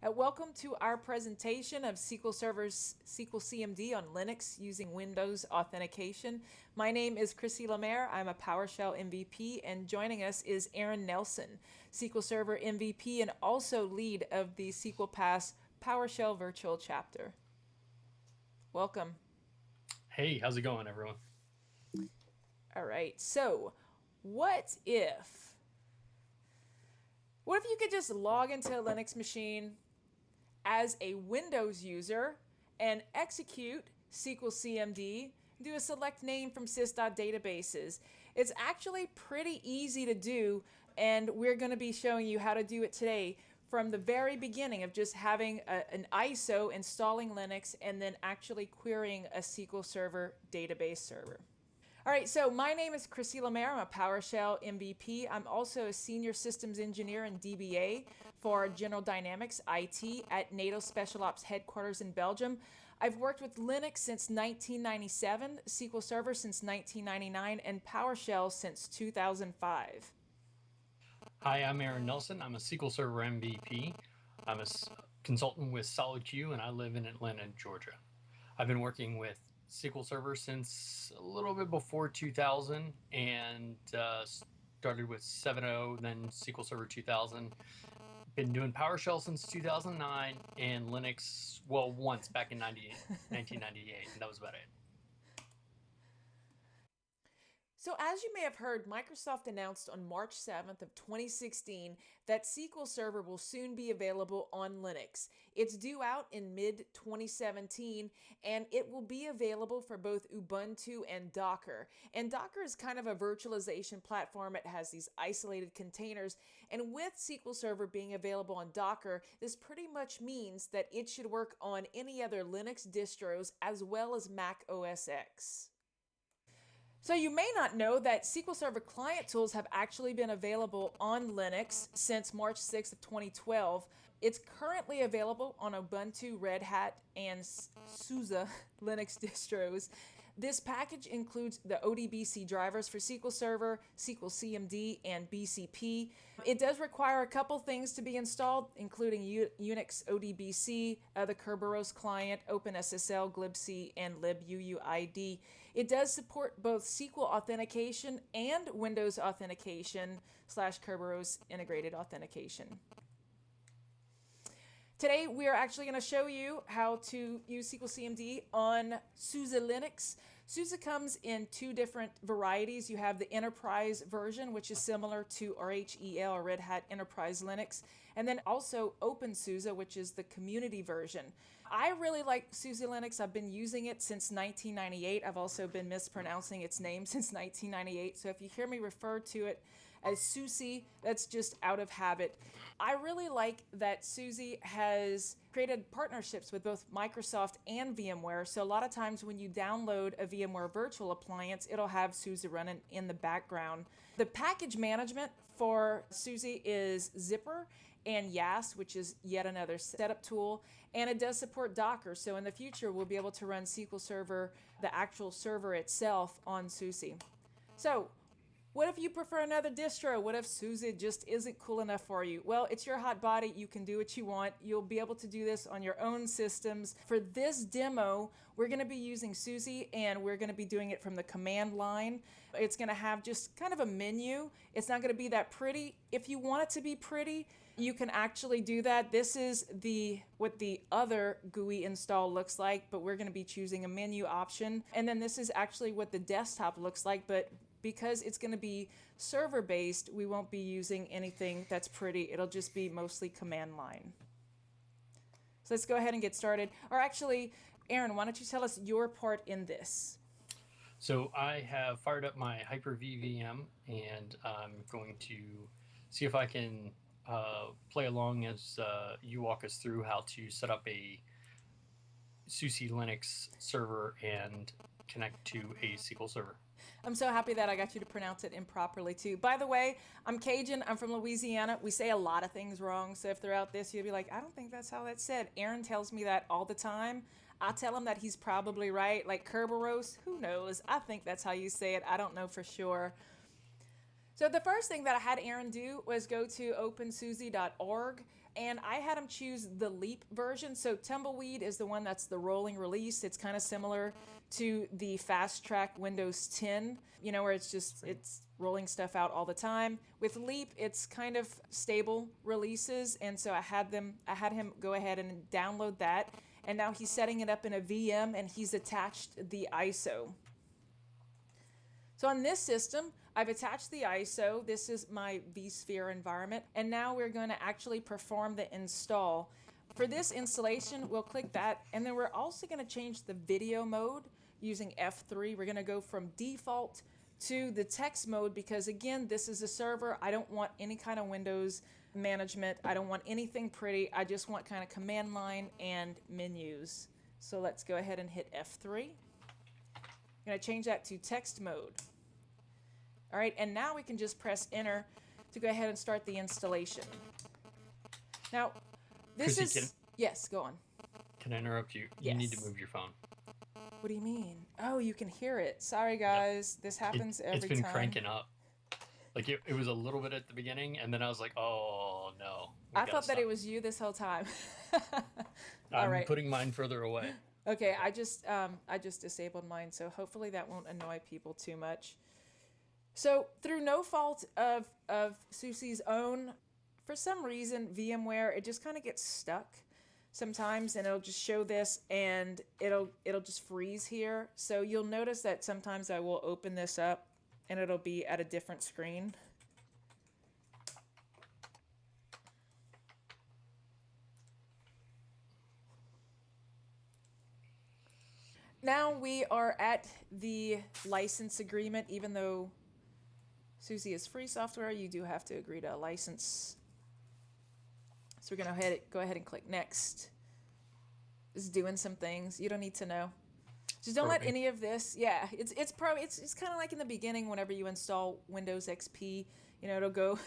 Welcome to our presentation of SQL Server's SQLcmd on Linux using Windows Authentication. My name is Chrissy LeMaire. I'm a PowerShell MVP, and joining us is Aaron Nelson, SQL Server MVP and also lead of the SQL Pass PowerShell virtual chapter. Welcome. Hey, how's it going, everyone? All right, so what if you could just log into a Linux machine as a Windows user and execute SQLcmd, do a select name from sys.databases. It's actually pretty easy to do, and we're going to be showing you how to do it today from the very beginning of just having an ISO, installing Linux, and then actually querying a SQL Server database server. All right, so my name is Chrissy LeMaire. I'm a PowerShell MVP. I'm also a senior systems engineer in DBA for General Dynamics IT at NATO Special Ops headquarters in Belgium. I've worked with Linux since 1997, SQL Server since 1999, and PowerShell since 2005. Hi, I'm Aaron Nelson. I'm a SQL Server MVP. I'm a consultant with SolidQ, and I live in Atlanta, Georgia. I've been working with SQL Server since a little bit before 2000 and started with 7.0, then SQL Server 2000. Been doing PowerShell since 2009 and Linux, well, once back in 1998, and that was about it. So as you may have heard, Microsoft announced on March 7th of 2016 that SQL Server will soon be available on Linux. It's due out in mid-2017, and it will be available for both Ubuntu and Docker. And Docker is kind of a virtualization platform. It has these isolated containers, and with SQL Server being available on Docker, this pretty much means that it should work on any other Linux distros as well as Mac OS X. So you may not know that SQL Server client tools have actually been available on Linux since March 6th of 2012. It's currently available on Ubuntu, Red Hat, and SUSE Linux distros. This package includes the ODBC drivers for SQL Server, SQLcmd, and BCP. It does require a couple things to be installed, including UNIX ODBC, the Kerberos client, OpenSSL, glibc, and libuuid. It does support both SQL Authentication and Windows Authentication / Kerberos Integrated Authentication. Today, we are actually going to show you how to use SQLcmd on SUSE Linux. SUSE comes in two different varieties. You have the enterprise version, which is similar to RHEL or Red Hat Enterprise Linux, and then also OpenSUSE, which is the community version. I really like SUSE Linux. I've been using it since 1998. I've also been mispronouncing its name since 1998. So if you hear me refer to it as SUSE, that's just out of habit. I really like that SUSE has created partnerships with both Microsoft and VMware. So a lot of times when you download a VMware virtual appliance, it'll have SUSE running in the background. The package management for SUSE is Zypper and YAS, which is yet another setup tool, and it does support Docker. So in the future, we'll be able to run SQL Server, the actual server itself, on SUSE. So what if you prefer another distro? What if SUSE just isn't cool enough for you? Well, it's your hot body. You can do what you want. You'll be able to do this on your own systems. For this demo, we're going to be using SUSE, and we're going to be doing it from the command line. It's going to have just kind of a menu. It's not going to be that pretty. If you want it to be pretty, you can actually do that. This is what the other GUI install looks like, but we're going to be choosing a menu option. And then this is actually what the desktop looks like, but because it's going to be server-based, we won't be using anything that's pretty. It'll just be mostly command line. So let's go ahead and get started. Or actually, Aaron, why don't you tell us your part in this? So I have fired up my Hyper-V VM, and I'm going to see if I can play along as you walk us through how to set up a SUSE Linux server and connect to a SQL Server. I'm so happy that I got you to pronounce it improperly too. By the way, I'm Cajun. I'm from Louisiana. We say a lot of things wrong. So if throughout this you'll be like, I don't think that's how that's said. Aaron tells me that all the time. I tell him that he's probably right. Like Kerberos, who knows? I think that's how you say it. I don't know for sure. So the first thing that I had Aaron do was go to opensuse.org. and I had him choose the Leap version. So Tumbleweed is the one that's the rolling release. It's kind of similar to the Fast Track Windows 10, you know, where it's rolling stuff out all the time. With Leap, it's kind of stable releases, and so I had him go ahead and download that, and now he's setting it up in a VM, and he's attached the ISO. So on this system, I've attached the ISO. This is my vSphere environment, and now we're going to actually perform the install. For this installation, we'll click that, and then we're also going to change the video mode using F3. We're going to go from default to the text mode because, again, this is a server. I don't want any kind of Windows management. I don't want anything pretty. I just want kind of command line and menus. So let's go ahead and hit F3. I'm going to change that to text mode. All right, and now we can just press enter to go ahead and start the installation. Now, this Chrissy, is... Yes, go on. Can I interrupt you? You need to move your phone. What do you mean? Oh, you can hear it. Sorry, guys. Yep. This happens every time. It's been cranking up. Like, it was a little bit at the beginning, and then I was like, oh, no. I thought that it was you this whole time. I'm putting mine further away. Okay, I just disabled mine, so hopefully that won't annoy people too much. So through no fault of SUSE's own, for some reason, VMware, it just kind of gets stuck sometimes, and it'll just show this, and it'll just freeze here. So you'll notice that sometimes I will open this up, and it'll be at a different screen. Now we are at the license agreement. Even though SUSE is free software, you do have to agree to a license. So we're going to go ahead and click next. It's doing some things you don't need to know. Just don't let any of this. Yeah, it's kind of like in the beginning whenever you install Windows XP, you know, it'll go,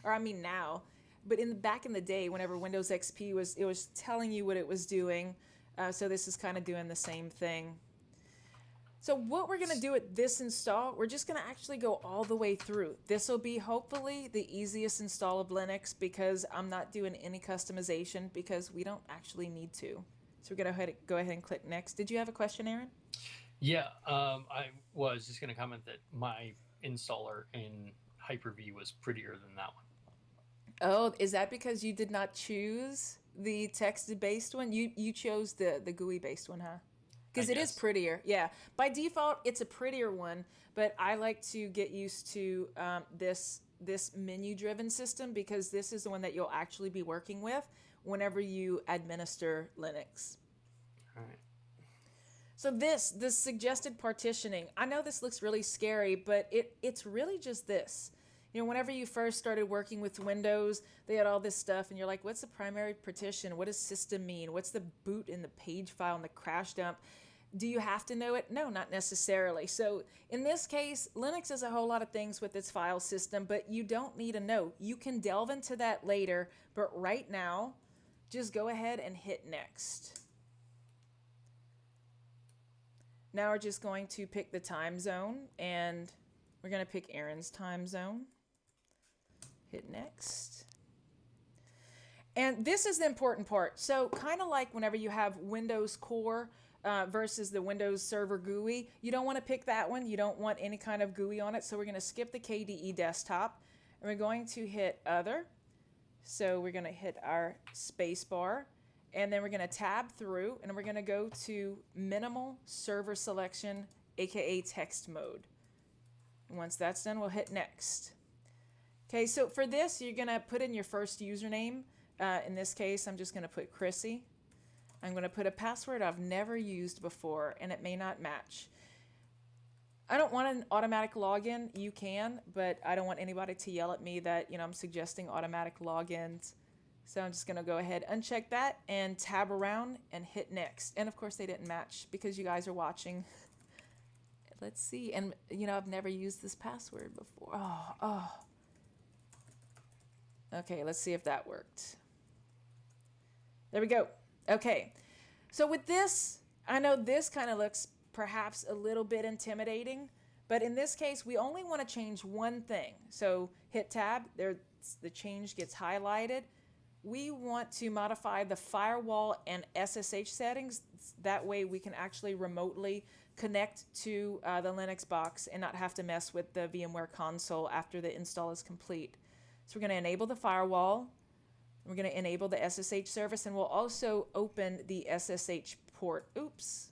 or I mean now, but back in the day whenever Windows XP was telling you what it was doing. So this is kind of doing the same thing. So what we're going to do at this install, we're just going to actually go all the way through. This will be hopefully the easiest install of Linux because I'm not doing any customization because we don't actually need to. So we're going to go ahead and click next. Did you have a question, Aaron? Yeah, I was just going to comment that my installer in Hyper-V was prettier than that one. Oh, is that because you did not choose the text-based one? You chose the GUI-based one, huh? Because it is prettier. Yeah. By default, it's a prettier one, but I like to get used to this menu-driven system because this is the one that you'll actually be working with whenever you administer Linux. All right. So this suggested partitioning, I know this looks really scary, but it's really just this. You know, whenever you first started working with Windows, they had all this stuff, and you're like, what's the primary partition? What does system mean? What's the boot in the page file and the crash dump? Do you have to know it? No, not necessarily. So in this case, Linux does a whole lot of things with its file system, but you don't need to know. You can delve into that later, but right now, just go ahead and hit next. Now we're just going to pick the time zone, and we're going to pick Aaron's time zone. Hit next. And this is the important part. So kind of like whenever you have Windows Core versus the Windows Server GUI, you don't want to pick that one. You don't want any kind of GUI on it. So we're going to skip the KDE desktop, and we're going to hit Other. So we're going to hit our space bar, and then we're going to tab through, and we're going to go to Minimal Server Selection, aka Text Mode. And once that's done, we'll hit Next. Okay, so for this, you're going to put in your first username. In this case, I'm just going to put Chrissy. I'm going to put a password I've never used before, and it may not match. I don't want an automatic login. You can, but I don't want anybody to yell at me that, you know, I'm suggesting automatic logins. So I'm just going to go ahead, uncheck that, and tab around and hit Next. And of course, they didn't match because you guys are watching. Let's see. And, you know, I've never used this password before. Oh. Okay, let's see if that worked. There we go. Okay, so with this, I know this kind of looks perhaps a little bit intimidating, but in this case, we only want to change one thing. So hit tab, there, the change gets highlighted. we want to modify the firewall and SSH settings. That way we can actually remotely connect to the Linux box and not have to mess with the VMware console after the install is complete. So we're going to enable the firewall. We're going to enable the SSH service, and we'll also open the SSH port. Oops.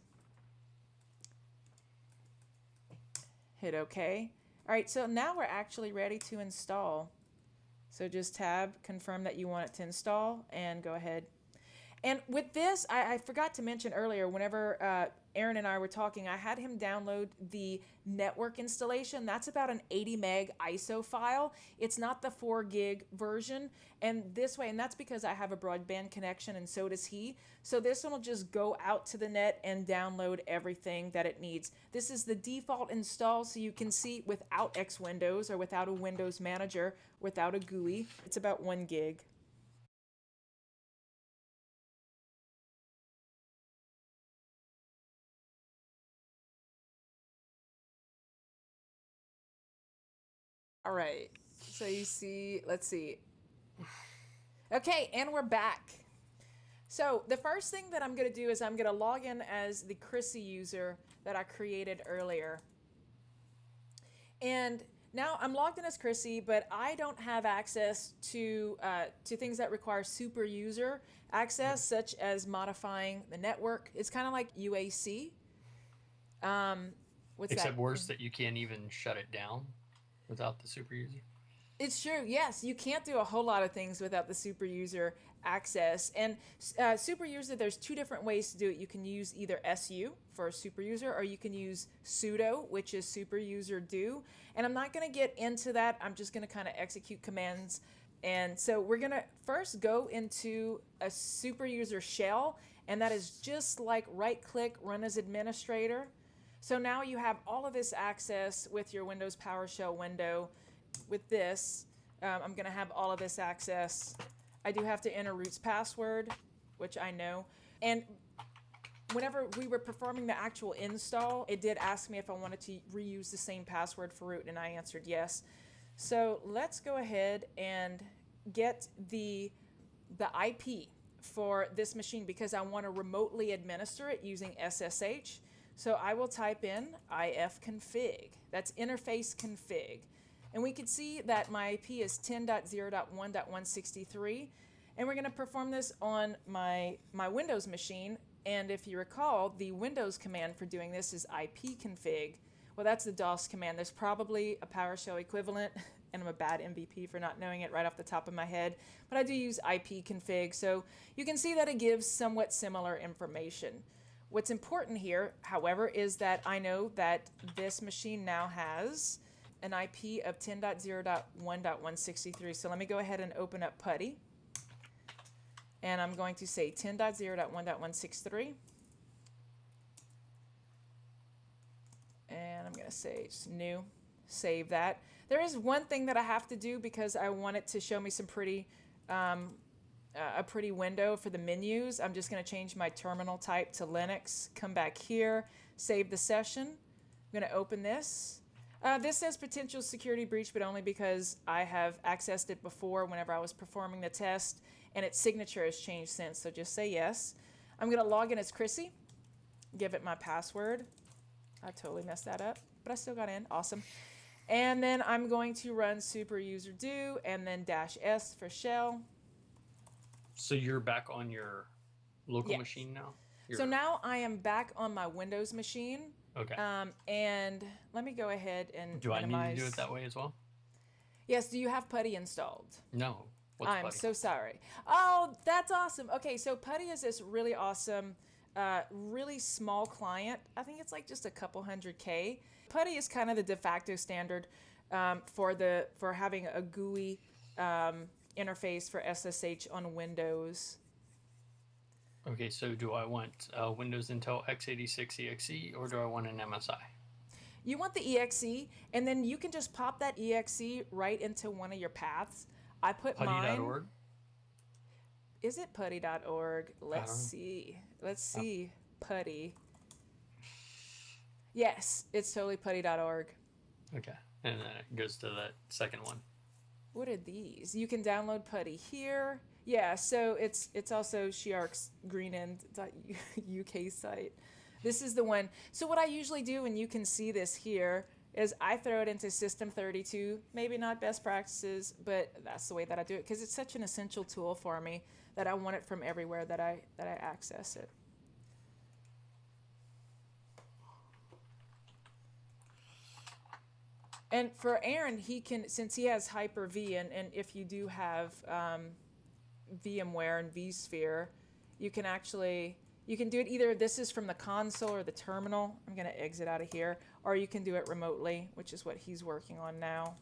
Hit OK. All right, so now we're actually ready to install. So just tab, confirm that you want it to install, and go ahead. And with this, I forgot to mention earlier, whenever Aaron and I were talking, I had him download the network installation. That's about an 80 meg ISO file. It's not the 4 gig version. And this way, and that's because I have a broadband connection and so does he. So this one will just go out to the net and download everything that it needs. This is the default install, so you can see without X Windows or without a Windows manager, without a GUI, it's about 1 gig. All right, so you see, let's see. Okay, and we're back. So the first thing that I'm going to do is I'm going to log in as the Chrissy user that I created earlier. And now I'm logged in as Chrissy, but I don't have access to things that require super user access, such as modifying the network. It's kind of like UAC. Except worse, that you can't even shut it down without the super user. It's true. Yes, you can't do a whole lot of things without the super user access. And super user, there's 2 different ways to do it. You can use either SU for a super user, or you can use sudo, which is super user do. And I'm not going to get into that. I'm just going to kind of execute commands. And so we're going to first go into a super user shell, and that is just like right click, run as administrator. So now you have all of this access with your Windows PowerShell window. With this, I'm going to have all of this access. I do have to enter root's password, which I know. And whenever we were performing the actual install, it did ask me if I wanted to reuse the same password for root, and I answered yes. So let's go ahead and get the IP for this machine, because I want to remotely administer it using SSH. So I will type in ifconfig. That's interface config. And we can see that my IP is 10.0.1.163. And we're going to perform this on my Windows machine. And if you recall, the Windows command for doing this is ipconfig. Well, that's the DOS command. There's probably a PowerShell equivalent, and I'm a bad MVP for not knowing it right off the top of my head. But I do use ipconfig. So you can see that it gives somewhat similar information. What's important here, however, is that I know that this machine now has an IP of 10.0.1.163. So let me go ahead and open up Putty. And I'm going to say 10.0.1.163. And I'm going to say just new, save that. There is one thing that I have to do, because I want it to show me some pretty, a pretty window for the menus. I'm just going to change my terminal type to Linux, come back here, save the session. I'm going to open this. This says potential security breach, but only because I have accessed it before whenever I was performing the test, and its signature has changed since, so just say yes. I'm going to log in as Chrissy, give it my password. I totally messed that up, but I still got in. Awesome. And then I'm going to run super user do, and then -s for shell. So you're back on your local machine now? So now I am back on my Windows machine. Okay. And let me go ahead and do minimize. I need to do it that way as well? Yes. Do you have Putty installed? No. What's I'm Putty? so sorry. Oh, that's awesome. Okay, so Putty is this really awesome, really small client. I think it's like just a couple hundred K. Putty is kind of the de facto standard for having a GUI interface for SSH on Windows. Okay, so do I want Windows Intel x86 EXE, or do I want an MSI? You want the EXE, and then you can just pop that EXE right into one of your paths. I put mine. Putty.org? Is it putty.org? Let's see. Let's see. Putty. Yes, it's totally putty.org. Okay, and then it goes to that second one. What are these? You can download Putty here. Yeah, so it's also sharksgreenend.uk site. This is the one. So what I usually do, and you can see this here, is I throw it into System32. Maybe not best practices, but that's the way that I do it because it's such an essential tool for me that I want it from everywhere that I access it. And for Aaron, he can, since he has Hyper-V, and if you do have VMware and vSphere, you can do it either, this is from the console or the terminal. I'm going to exit out of here. Or you can do it remotely, which is what he's working on now.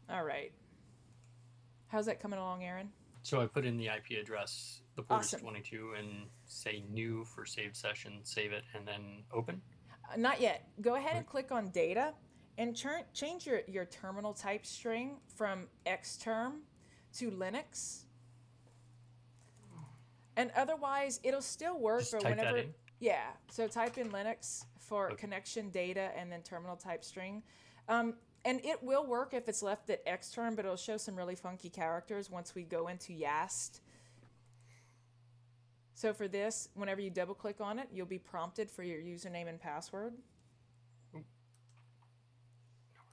All right. How's that coming along, Aaron? So I put in the IP address, the port Awesome. is 22, and say new for saved session, save it, and then open. Not yet. Go ahead and click on data and change your terminal type string from xterm to Linux. And otherwise, it'll still work. Just but type whenever, that in? yeah. So type in Linux for Okay. connection data and then terminal type string. And it will work if it's left at xterm, but it'll show some really funky characters once we go into YAST. So for this, whenever you double click on it, you'll be prompted for your username and password. Network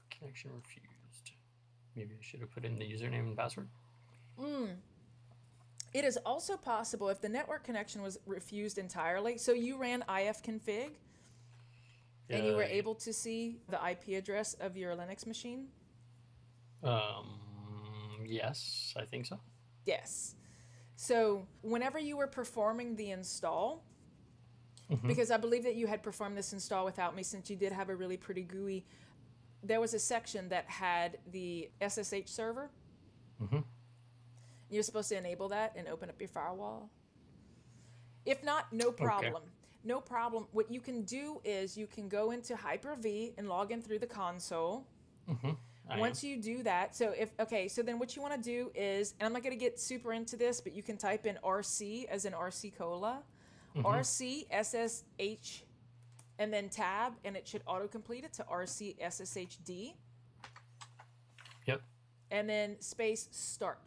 connection refused. Maybe I should have put in the username and password. It is also possible if the network connection was refused entirely. So you ran ifconfig and you were able to see the IP address of your Linux machine? Yes, I think so. Yes. So whenever you were performing the install, because I believe that you had performed this install without me since you did have a really pretty GUI, there was a section that had the SSH server. You're supposed to enable that and open up your firewall. If not, no problem. Okay. No problem. What you can do is you can go into Hyper-V and log in through the console. Once you do that, so then what you want to do is, and I'm not going to get super into this, but you can type in RC as in RC Cola, RC SSH, and then tab, and it should autocomplete it to RC SSHD. Yep. And then space start.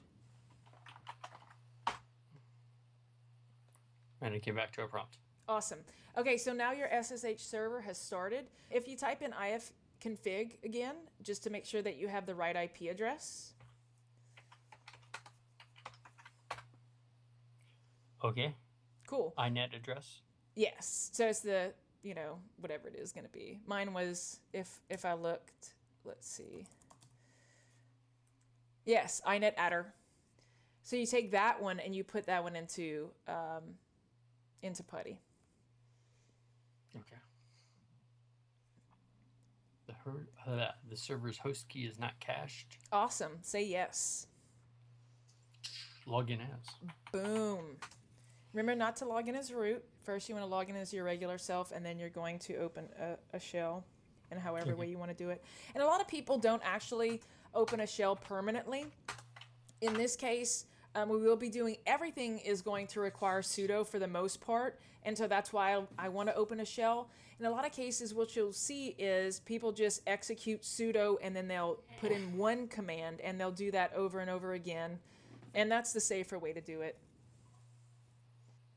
And it came back to a prompt. Awesome. Okay, so now your SSH server has started. If you type in ifconfig again, just to make sure that you have the right IP address. Okay. Cool. iNet address. Yes. So it's the, whatever it is going to be. Mine was, if I looked, let's see. Yes, iNet adder. So you take that one and you put that one into Putty. Okay. The server's host key is not cached. Awesome. Say yes. Log in as. Boom. Remember not to log in as root. First you want to log in as your regular self, and then you're going to open a shell in however way you want to do it. And a lot of people don't actually open a shell permanently. In this case, we will be doing, everything is going to require sudo for the most part, and so that's why I want to open a shell. In a lot of cases, what you'll see is people just execute sudo and then they'll put in one command, and they'll do that over and over again, and that's the safer way to do it.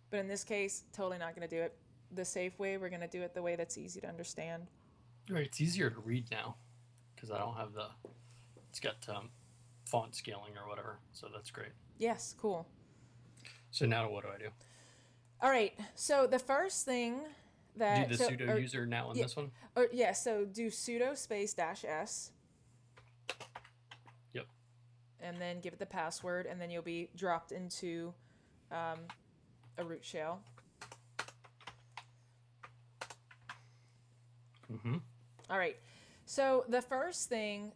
But in this case, totally not going to do it the safe way. We're going to do it the way that's easy to understand. Right, it's easier to read now because I don't have it's got font scaling or whatever, so that's great. Yes, cool. So now what do I do? All right, so the first thing that... Do the sudo user now on this one? So do sudo space -s. Yep. And then give it the password, and then you'll be dropped into a root shell. All right, so the first thing...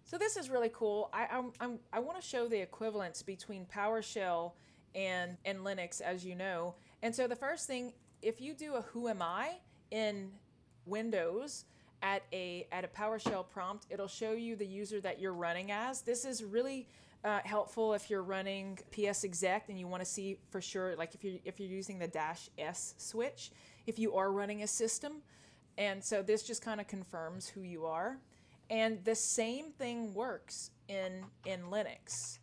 So this is really cool. I want to show the equivalence between PowerShell and Linux, as you know. And so the first thing, if you do a who am I in Windows at a PowerShell prompt, it'll show you the user that you're running as. This is really helpful if you're running psexec and you want to see for sure, like if you're using the -s switch, if you are running a system. And so this just kind of confirms who you are. And the same thing works in Linux.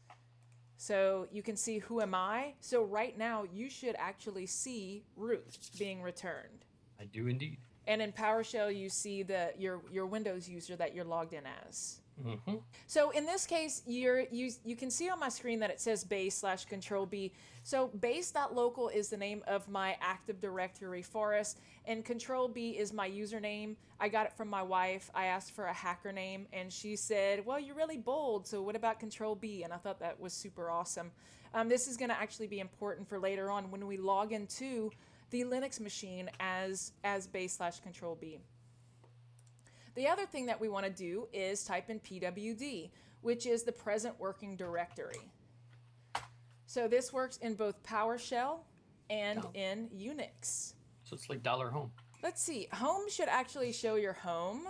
So you can see who am I. So right now you should actually see root being returned. I do indeed. And in PowerShell you see your Windows user that you're logged in as. Mm-hmm. So in this case, you can see on my screen that it says base/control-B. So base.local is the name of my Active Directory forest, and control-B is my username. I got it from my wife. I asked for a hacker name, and she said, well, you're really bold, so what about control-B? And I thought that was super awesome. This is going to actually be important for later on when we log into the Linux machine as base/control-B. The other thing that we want to do is type in pwd, which is the present working directory. So this works in both PowerShell and in UNIX. So it's like $home. Let's see. Home should actually show your home.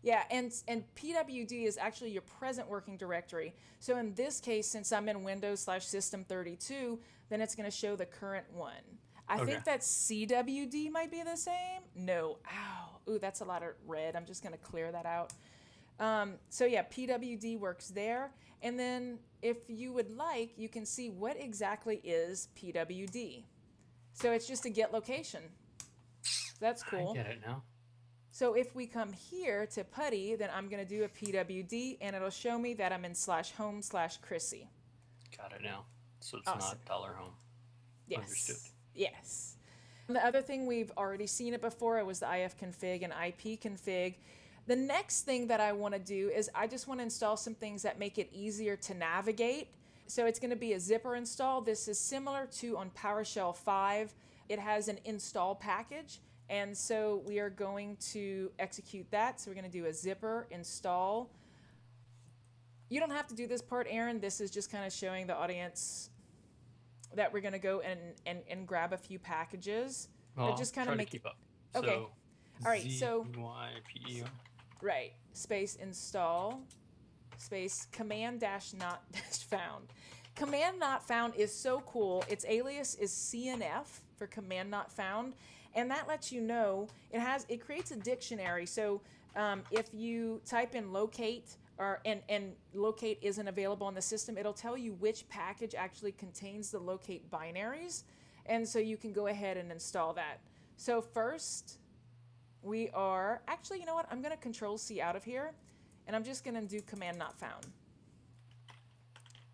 Yeah, and pwd is actually your present working directory. So in this case, since I'm in Windows/System32, then it's going to show the current one. I think that CWD might be the same. No. Ow. Ooh, that's a lot of red. I'm just going to clear that out. So yeah, PWD works there. And then if you would like, you can see what exactly is PWD. So it's just a get location. That's cool. I get it now. So if we come here to Putty, then I'm going to do a PWD, and it'll show me that I'm in /home/Chrissy. Got it now. So it's Awesome. not $home. Yes. Understood. Yes. And the other thing, we've already seen it before, it was the ifconfig and ipconfig. The next thing that I want to do is I just want to install some things that make it easier to navigate. So it's going to be a zipper install. This is similar to on PowerShell 5. It has an install package. And so we are going to execute that. So we're going to do a zipper install. You don't have to do this part, Aaron. This is just kind of showing the audience that we're going to go and grab a few packages. Well, just kind of make to keep up. Okay. So, all right. So ZYPE. right. Space install. Space command-not-found. Command not found is so cool. Its alias is CNF for command not found, and that lets you know it creates a dictionary. So if you type in locate and locate isn't available on the system, it'll tell you which package actually contains the locate binaries, and so you can go ahead and install that. So first, we are actually, you know what? I'm going to Control-C out of here, and I'm just going to do command not found.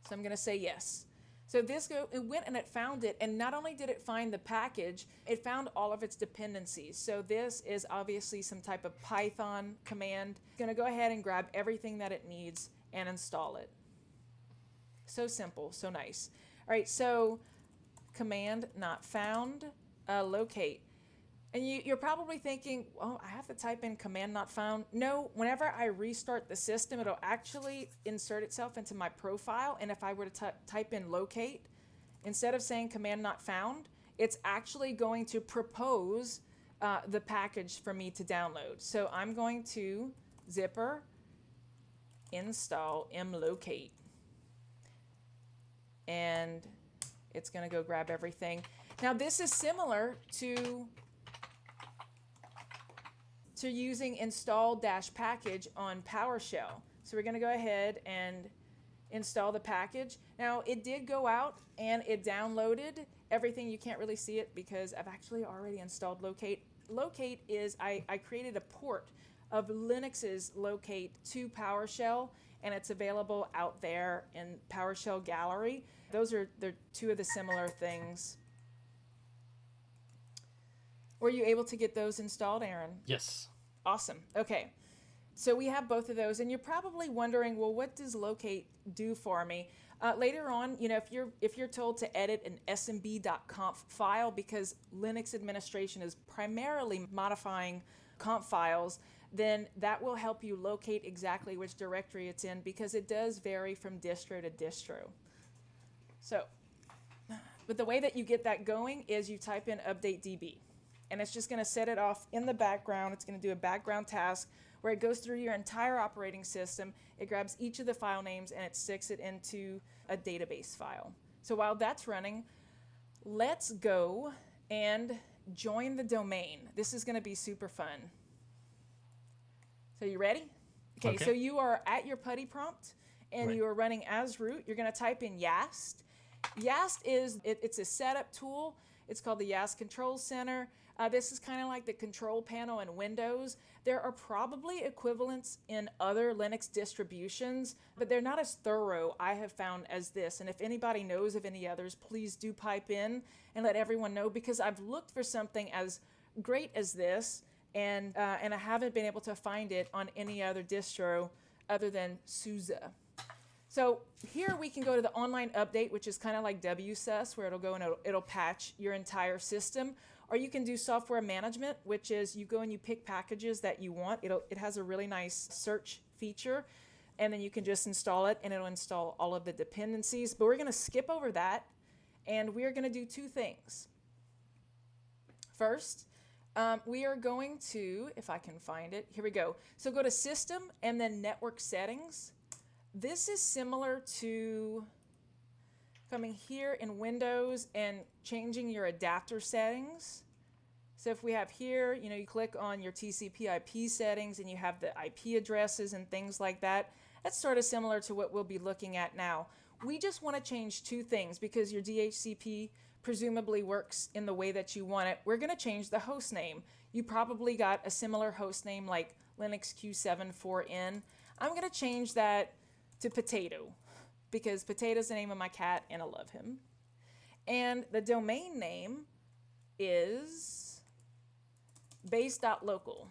So I'm going to say yes. So it went and it found it, and not only did it find the package, it found all of its dependencies. So this is obviously some type of Python command. It's going to go ahead and grab everything that it needs and install it. So simple, so nice. All right, so command not found, locate. And you're probably thinking, well, I have to type in command not found. No, whenever I restart the system, it'll actually insert itself into my profile. And if I were to type in locate, instead of saying command not found, it's actually going to propose the package for me to download. So I'm going to zipper install mlocate. And it's going to go grab everything. Now this is similar to using install-package on PowerShell. So we're going to go ahead and install the package. Now it did go out and it downloaded everything. You can't really see it because I've actually already installed locate. Locate is, I created a port of Linux's locate to PowerShell, and it's available out there in PowerShell Gallery. They're two of the similar things. Were you able to get those installed, Aaron? Yes. Awesome. Okay. So we have both of those, and you're probably wondering, well, what does locate do for me? Later on, you know, if you're told to edit an smb.conf file, because Linux administration is primarily modifying conf files, then that will help you locate exactly which directory it's in, because it does vary from distro to distro. So, but the way that you get that going is you type in update db. And it's just going to set it off in the background. It's going to do a background task where it goes through your entire operating system. It grabs each of the file names and it sticks it into a database file. So while that's running, let's go and join the domain. This is going to be super fun. So you ready? Okay, so you are at your Putty prompt, and Right. you are running as root, you're going to type in YAST. YAST is, it's a setup tool. It's called the YAST Control Center. This is kind of like the control panel in Windows. There are probably equivalents in other Linux distributions, but they're not as thorough, I have found, as this. And if anybody knows of any others, please do pipe in and let everyone know, because I've looked for something as great as this, and I haven't been able to find it on any other distro other than SUSE. So here we can go to the online update, which is kind of like WSUS, where it'll go and it'll patch your entire system. Or you can do software management, which is you go and you pick packages that you want. It has a really nice search feature, and then you can just install it, and it'll install all of the dependencies. But we're going to skip over that, and we are going to do two things. First, we are going to, if I can find it, here we go. So go to System and then Network Settings. This is similar to coming here in Windows and changing your adapter settings. So if we have here, you click on your TCP/IP settings and you have the IP addresses and things like that. That's sort of similar to what we'll be looking at now. We just want to change two things because your DHCP presumably works in the way that you want it. We're going to change the host name. You probably got a similar host name like Linux Q74N. I'm going to change that to Potato, because Potato's the name of my cat and I love him. And the domain name is base.local.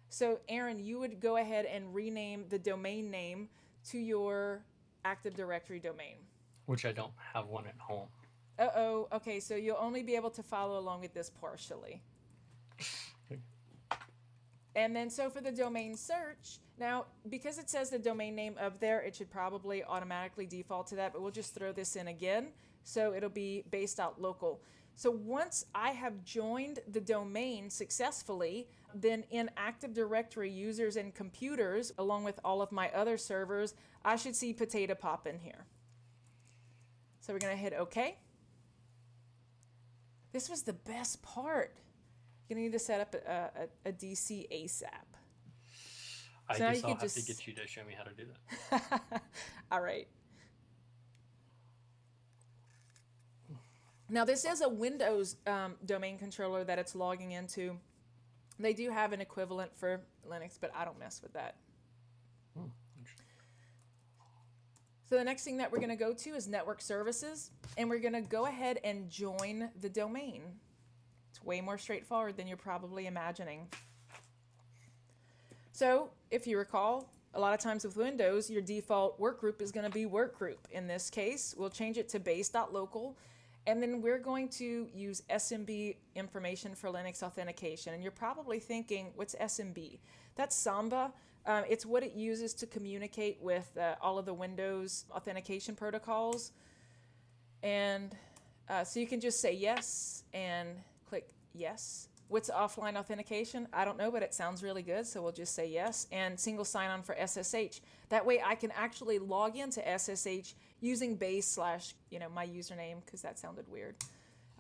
So Aaron, you would go ahead and rename the domain name to your Active Directory domain. Which I don't have one at home. Uh-oh, okay, so you'll only be able to follow along with this partially. And then so for the domain search, now because it says the domain name up there, it should probably automatically default to that, but we'll just throw this in again. So it'll be base.local. So once I have joined the domain successfully, then in Active Directory users and computers, along with all of my other servers, I should see Potato pop in here. So we're gonna hit OK. This was the best part. You're gonna need to set up a DC ASAP. I So now guess you I'll could have to just- get you to show me how to do that. All right. Now this is a Windows domain controller that it's logging into. They do have an equivalent for Linux, but I don't mess with that. So the next thing that we're going to go to is network services, and we're going to go ahead and join the domain. It's way more straightforward than you're probably imagining. So if you recall, a lot of times with Windows, your default workgroup is going to be workgroup. In this case, we'll change it to base.local, and then we're going to use SMB information for Linux authentication. And you're probably thinking, what's SMB? That's Samba. It's what it uses to communicate with all of the Windows authentication protocols. And so you can just say yes and click yes. What's offline authentication? I don't know, but it sounds really good, so we'll just say yes. And single sign-on for SSH. That way I can actually log into SSH using base / my username, because that sounded weird.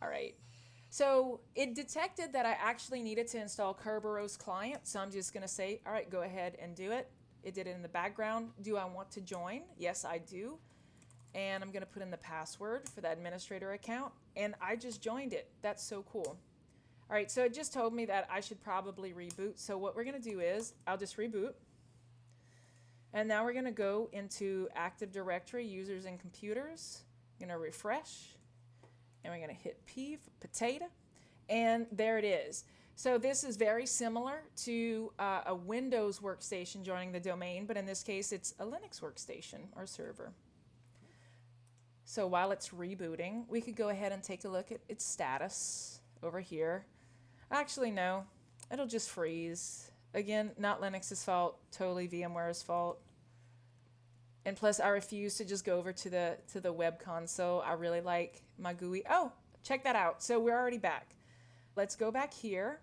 All right. So it detected that I actually needed to install Kerberos client, so I'm just going to say, all right, go ahead and do it. It did it in the background. Do I want to join? Yes, I do. And I'm going to put in the password for the administrator account, and I just joined it. That's so cool. All right, so it just told me that I should probably reboot. So what we're going to do is I'll just reboot. And now we're going to go into Active Directory, Users and Computers. I'm going to refresh. And we're going to hit P for Potato. And there it is. So this is very similar to a Windows workstation joining the domain, but in this case, it's a Linux workstation or server. So while it's rebooting, we could go ahead and take a look at its status over here. Actually, no, it'll just freeze. Again, not Linux's fault, totally VMware's fault. And plus, I refuse to just go over to the web console. I really like my GUI. Oh, check that out. So we're already back. Let's go back here.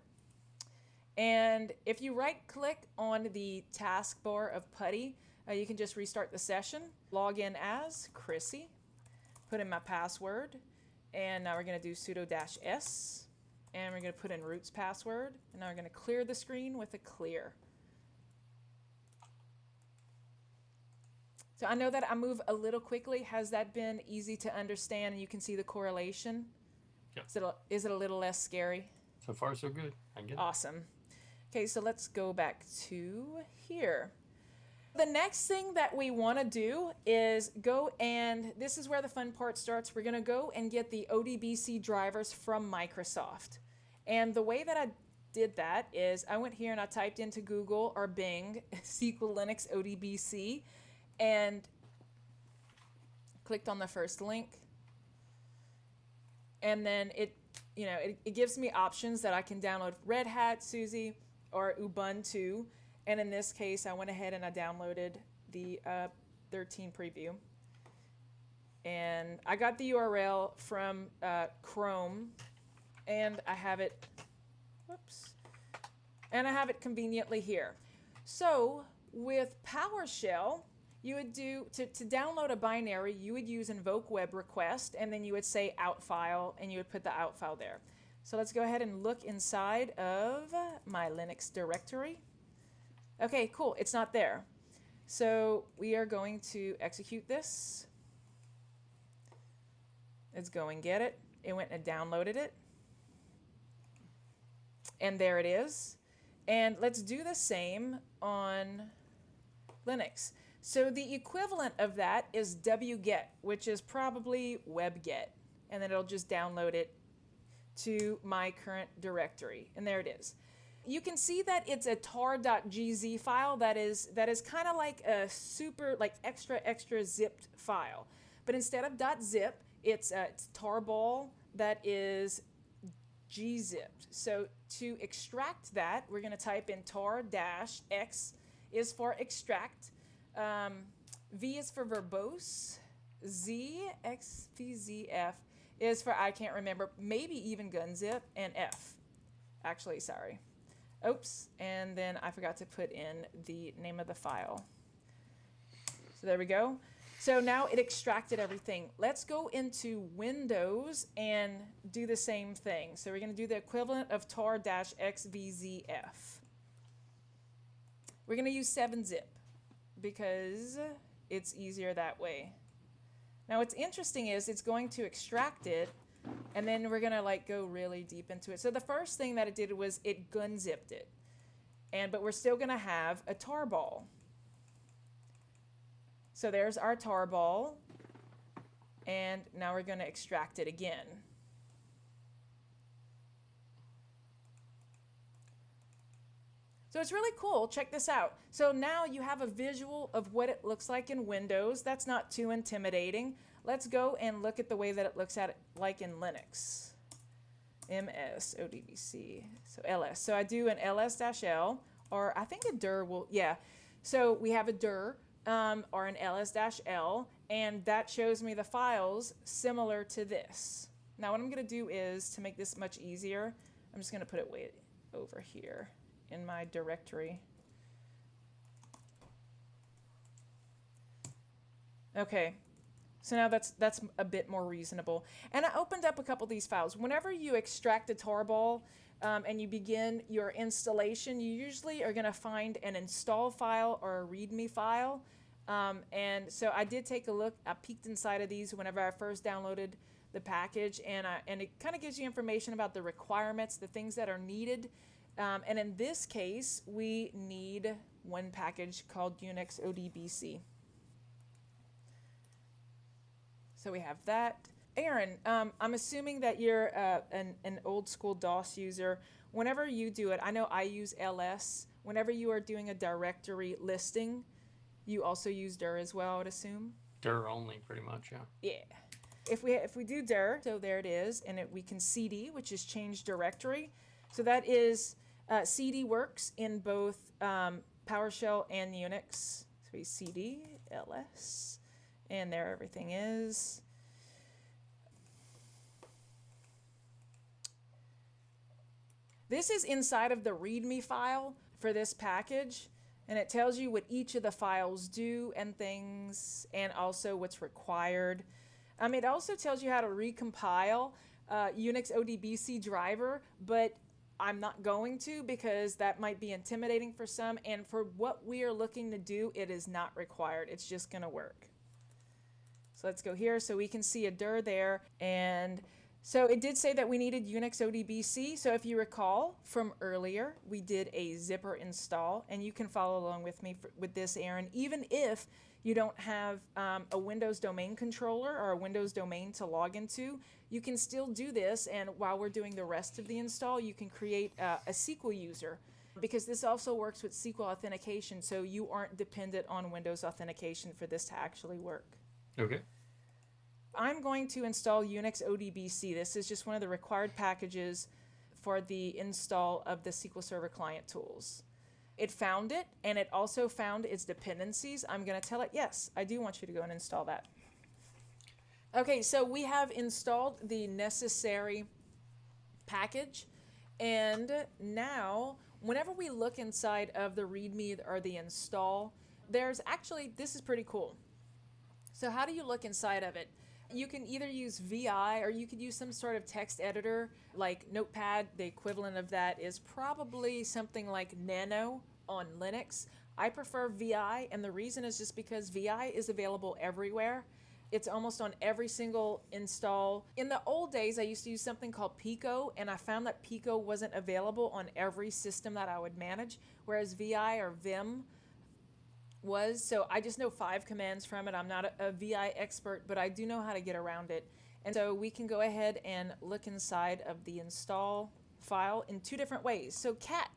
And if you right-click on the taskbar of Putty, you can just restart the session. Log in as Chrissy. Put in my password. And now we're going to do sudo-s. And we're going to put in root's password. And now we're going to clear the screen with a clear. So I know that I move a little quickly. Has that been easy to understand and you can see the correlation? Yep. Is it a little less scary? So far, so good. I get it. Awesome. Okay, so let's go back to here. The next thing that we want to do is go, and this is where the fun part starts. We're going to go and get the ODBC drivers from Microsoft. And the way that I did that is I went here and I typed into Google or Bing SQL Linux ODBC and clicked on the first link. And then it gives me options that I can download Red Hat, SUSE, or Ubuntu. And in this case, I went ahead and I downloaded the 13 preview. And I got the URL from Chrome, and I have it, and I have it conveniently here. So with PowerShell, you would do, to download a binary, you would use invoke web request, and then you would say out file, and you would put the out file there. So let's go ahead and look inside of my Linux directory. Okay, cool, it's not there. So we are going to execute this. Let's go and get it. It went and downloaded it. And there it is. And let's do the same on Linux. So the equivalent of that is wget, which is probably webget. And then it'll just download it to my current directory. And there it is. You can see that it's a tar.gz file that is kind of like a super, like extra zipped file. But instead of .zip, it's tarball that is gzipped. So to extract that, we're going to type in tar-x is for extract, V is for verbose, Z, X, V, Z, F is for I can't remember, maybe even gunzip, and F. Actually, sorry. Oops, and then I forgot to put in the name of the file. So there we go. So now it extracted everything. Let's go into Windows and do the same thing. So we're going to do the equivalent of tar-xvzf. We're going to use 7-zip because it's easier that way. Now what's interesting is it's going to extract it, and then we're going to like go really deep into it. So the first thing that it did was it gunzipped it. But we're still going to have a tarball. So there's our tarball, and now we're going to extract it again. So it's really cool. Check this out. So now you have a visual of what it looks like in Windows. That's not too intimidating. Let's go and look at the way that it looks at it like in Linux. MS, ODBC, so LS. So I do an ls-l, or I think a dir will, yeah. So we have a dir or an ls-l, and that shows me the files similar to this. Now what I'm going to do is, to make this much easier, I'm just going to put it way over here in my directory. Okay, so now that's a bit more reasonable. And I opened up a couple of these files. Whenever you extract a tarball and you begin your installation, you usually are going to find an install file or a readme file. And so I did take a look. I peeked inside of these whenever I first downloaded the package, and it kind of gives you information about the requirements, the things that are needed. And in this case, we need one package called UNIX ODBC. So we have that. Aaron, I'm assuming that you're an old school DOS user. Whenever you do it, I know I use ls. Whenever you are doing a directory listing, you also use dir as well, I would assume? Dir only, pretty much, yeah. Yeah. If we do dir, so there it is, and we can cd, which is change directory. So that is, cd works in both PowerShell and Unix. So we cd, ls, and there everything is. This is inside of the README file for this package, and it tells you what each of the files do and things, and also what's required. It also tells you how to recompile Unix ODBC driver, but I'm not going to, because that might be intimidating for some. And for what we are looking to do, it is not required. It's just going to work. So let's go here so we can see a dir there. And so it did say that we needed UNIX ODBC. So if you recall from earlier, we did a zipper install, and you can follow along with me with this, Aaron, even if you don't have a Windows domain controller or a Windows domain to log into, you can still do this. And while we're doing the rest of the install, you can create a SQL user, because this also works with SQL authentication. So you aren't dependent on Windows authentication for this to actually work. Okay. I'm going to install UNIX ODBC. This is just one of the required packages for the install of the SQL Server client tools. It found it, and it also found its dependencies. I'm going to tell it, yes, I do want you to go and install that. Okay, so we have installed the necessary package, and now whenever we look inside of the README or the install, there's actually, this is pretty cool. So how do you look inside of it? You can either use VI, or you could use some sort of text editor like Notepad. The equivalent of that is probably something like Nano on Linux. I prefer VI, and the reason is just because VI is available everywhere. It's almost on every single install. In the old days, I used to use something called Pico, and I found that Pico wasn't available on every system that I would manage, whereas VI or Vim was. So I just know 5 commands from it. I'm not a VI expert, but I do know how to get around it. And so we can go ahead and look inside of the install file in 2 different ways. So cat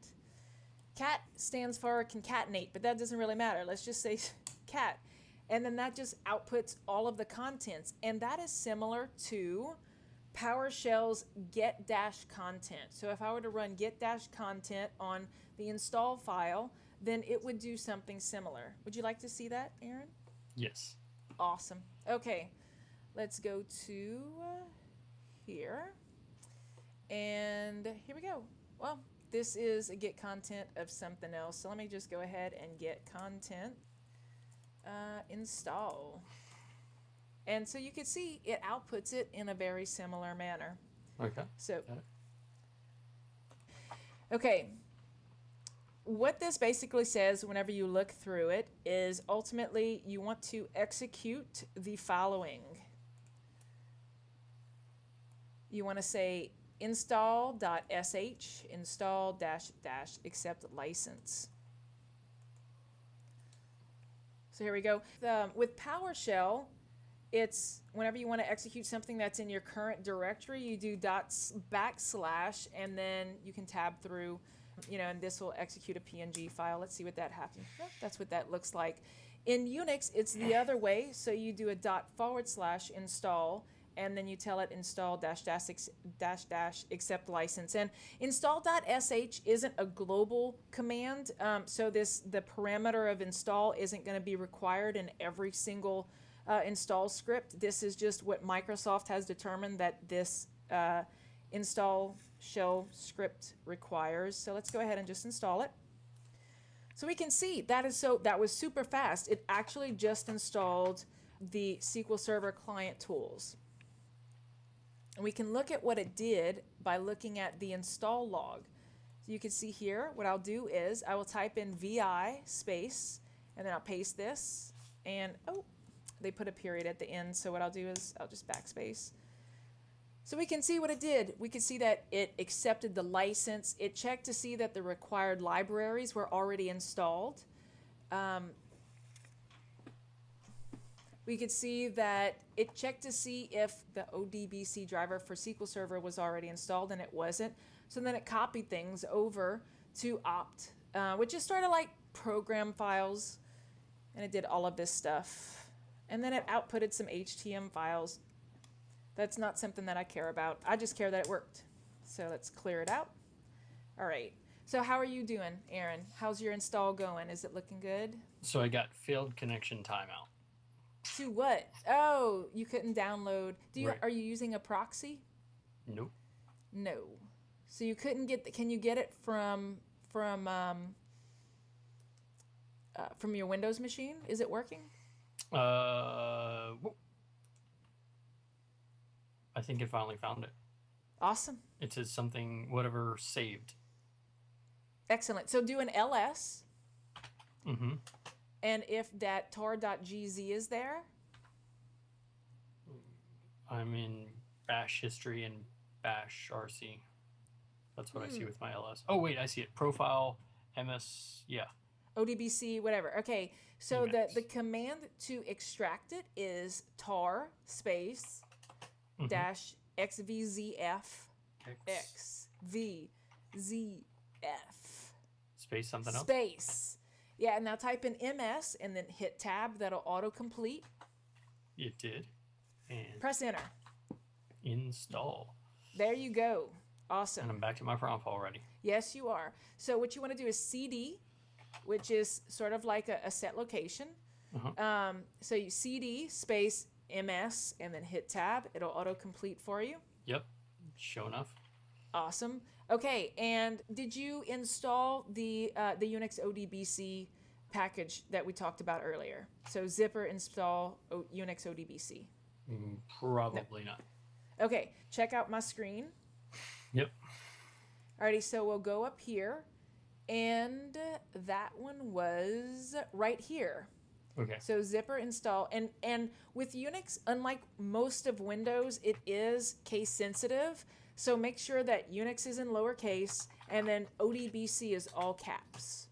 stands for concatenate, but that doesn't really matter. Let's just say cat. And then that just outputs all of the contents. And that is similar to PowerShell's get-content. So if I were to run get-content on the install file, then it would do something similar. Would you like to see that, Aaron? Yes. Awesome. Okay, let's go to here. And here we go. Well, this is a get content of something else. So let me just go ahead and get content install. And so you can see it outputs it in a very similar manner. Okay. So, okay. What this basically says whenever you look through it is ultimately you want to execute the following. You want to say install.sh install -- accept license. So here we go. With PowerShell, it's whenever you want to execute something that's in your current directory, you do // and then you can tab through, and this will execute a PNG file. Let's see what that happens. Oh, that's what that looks like. In Unix, it's the other way. So you do a // install, and then you tell it install -- accept license. And install.sh isn't a global command, so the parameter of install isn't going to be required in every single install script. This is just what Microsoft has determined that this install shell script requires. So let's go ahead and just install it. So we can see that was super fast. It actually just installed the SQL Server client tools. And we can look at what it did by looking at the install log. So you can see here, what I'll do is I will type in VI space, and then I'll paste this, and they put a period at the end. So what I'll do is I'll just backspace. So we can see what it did. We can see that it accepted the license. It checked to see that the required libraries were already installed. We could see that it checked to see if the ODBC driver for SQL Server was already installed, and it wasn't. So then it copied things over to opt, which is sort of like program files, and it did all of this stuff. And then it outputted some HTML files. That's not something that I care about. I just care that it worked. So let's clear it out. All right. So how are you doing, Aaron? How's your install going? Is it looking good? So I got failed connection timeout. To what? Oh, you couldn't download. Right. Are you using a proxy? Nope. No. So you couldn't get. Can you get it from your Windows machine? Is it working? I think it finally found it. Awesome. It says something, whatever, saved. Excellent. So do an ls, Mm-hmm. and if that tar.gz is there, I'm in bash history and bash rc. That's what I see with my ls. Oh, wait, I see it. Profile, ms, yeah. ODBC, whatever. Okay, so UNIX. the command to extract it is tar space dash xvzf xvzf Space something else. space. Yeah, and now type in ms and then hit tab. That'll autocomplete. It did. And Press enter. install. There you go. Awesome. And I'm back to my prompt already. Yes, you are. So what you want to do is cd, which is sort of like a set location. So you cd space ms and then hit tab. It'll autocomplete for you. Yep. Sure enough. Awesome. Okay, and did you install the UNIX ODBC package that we talked about earlier? So zipper install UNIX ODBC. Probably not. Okay, check out my screen. Yep. Alrighty, so we'll go up here, and that one was right here. Okay. So zipper install, and with Unix, unlike most of Windows, it is case sensitive. So make sure that Unix is in lowercase, and then ODBC is all caps.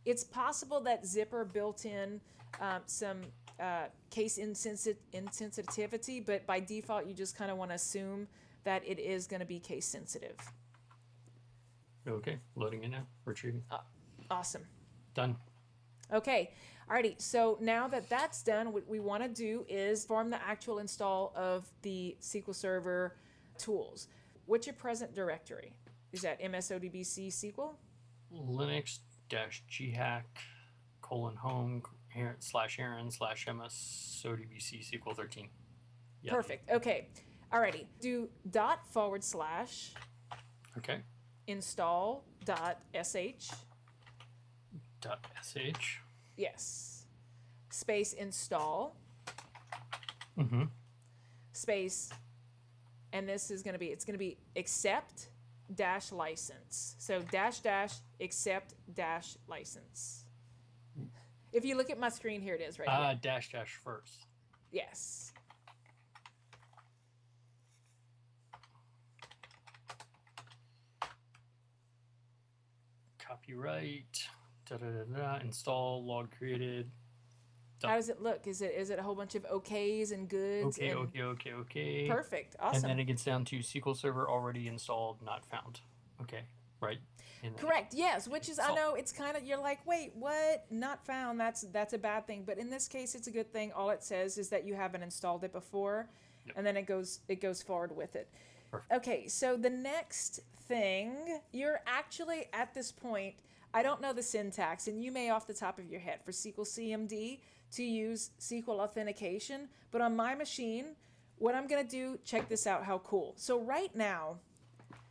It's possible that zipper built in some case insensitivity, but by default, you just kind of want to assume that it is going to be case sensitive. Okay. Loading in now. Retrieving. Awesome. Done. Okay, alrighty, so now that that's done, what we want to do is form the actual install of the SQL Server tools. What's your present directory? Is that MSODBC SQL? Linux-ghack:/home /Aaron/MS/ODBC SQL 13. Yep. Perfect, okay. Alrighty, do // Okay. install.sh. .sh. Yes. Space install. Space, and this is going to be, it's going to be accept dash license. So dash accept dash license. If you look at my screen, here it is right here. Dash first. Yes. Copyright. Install log created. How does it look? Is it a whole bunch of okays and goods? Okay. Perfect. Awesome. And then it gets down to SQL Server already installed, not found. Okay, right? Correct. Yes, which is, I know it's kind of, you're like, wait, what? Not found. That's a bad thing. But in this case, it's a good thing. All it says is that you haven't installed it before, and then it goes forward with it. Perfect. Okay, so the next thing, you're actually at this point, I don't know the syntax, and you may off the top of your head for SQLcmd to use SQL Authentication, but on my machine, what I'm going to do, check this out, how cool. So right now,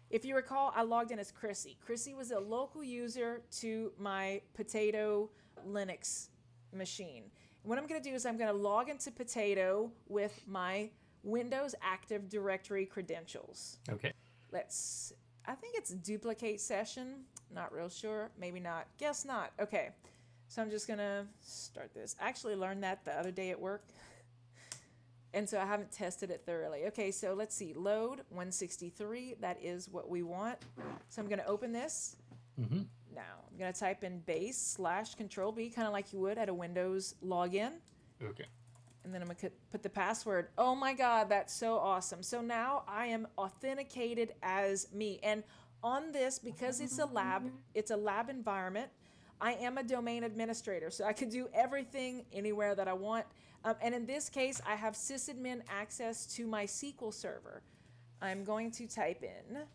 if you recall, I logged in as Chrissy. Chrissy was a local user to my Potato Linux machine. What I'm going to do is I'm going to log into Potato with my Windows Active Directory credentials. Okay. I think it's duplicate session. Not real sure. Maybe not. Guess not. Okay. So I'm just going to start this. I actually learned that the other day at work. And so I haven't tested it thoroughly. Okay, so let's see. Load 163. That is what we want. So I'm going to open this. Now I'm going to type in base/Control-B, kind of like you would at a Windows login. Okay. And then I'm going to put the password. Oh my God, that's so awesome. So now I am authenticated as me. And on this, because it's a lab environment, I am a domain administrator. So I can do everything anywhere that I want. And in this case, I have sysadmin access to my SQL server. I'm going to type in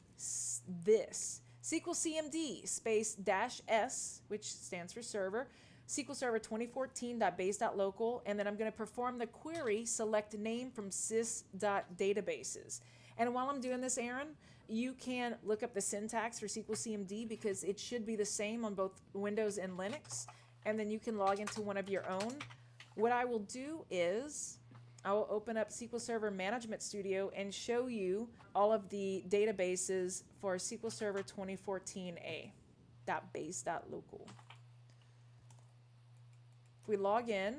this. SQLcmd space -s, which stands for server. SQL Server 2014.base.local, and then I'm going to perform the query, select name from sys.databases. And while I'm doing this, Aaron, you can look up the syntax for SQLcmd because it should be the same on both Windows and Linux, and then you can log into one of your own. What I will do is I will open up SQL Server Management Studio and show you all of the databases for SQL Server 2014a. .base.local. If we log in,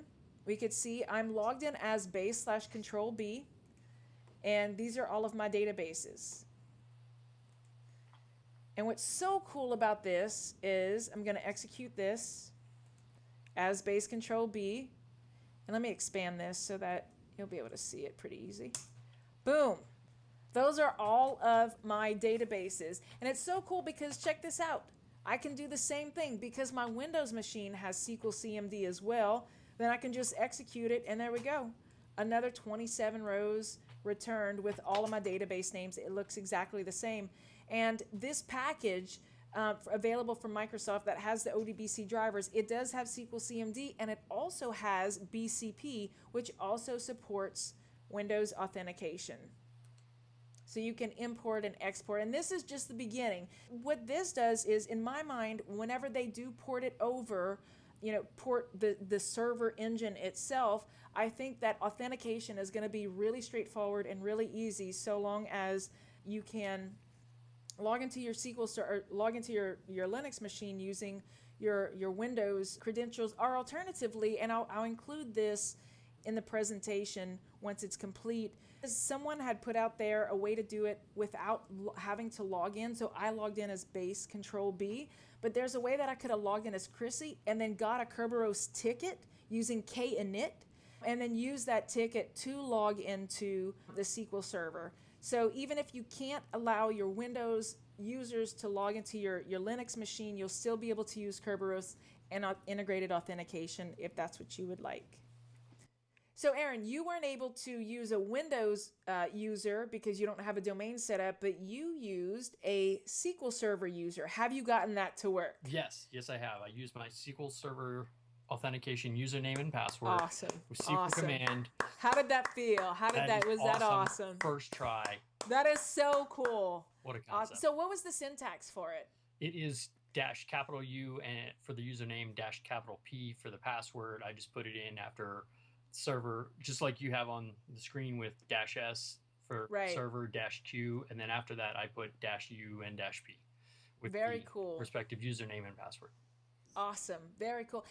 we could see I'm logged in as base/control B, and these are all of my databases. And what's so cool about this is I'm going to execute this as base control B. And let me expand this so that you'll be able to see it pretty easy. Boom. Those are all of my databases. And it's so cool because check this out. I can do the same thing because my Windows machine has SQLcmd as well. Then I can just execute it, and there we go. Another 27 rows returned with all of my database names. It looks exactly the same. And this package available from Microsoft that has the ODBC drivers, it does have SQLcmd, and it also has BCP, which also supports Windows Authentication. So you can import and export, and this is just the beginning. What this does is, in my mind, whenever they do port it over, port the server engine itself, I think that authentication is going to be really straightforward and really easy, so long as you can log into your log into your Linux machine using your Windows credentials, or alternatively, and I'll include this in the presentation once it's complete. Someone had put out there a way to do it without having to log in, so I logged in as base control B, but there's a way that I could have logged in as Chrissy and then got a Kerberos ticket using kinit, and then use that ticket to log into the SQL Server. So even if you can't allow your Windows users to log into your Linux machine, you'll still be able to use Kerberos and integrated authentication if that's what you would like. So Aaron, you weren't able to use a Windows user because you don't have a domain set up, but you used a SQL Server user. Have you gotten that to work? Yes, I have. I used my SQL Server Authentication username and password. Awesome. With SQLcmd. How did that feel? That awesome? First try. That is so cool. What a concept. So what was the syntax for it? It is -U and for the username, -P for the password. I just put it in after server, just like you have on the screen with -S for server, -Q, and then after that I put -U and -P with Very the cool respective username and password. Awesome. Very cool.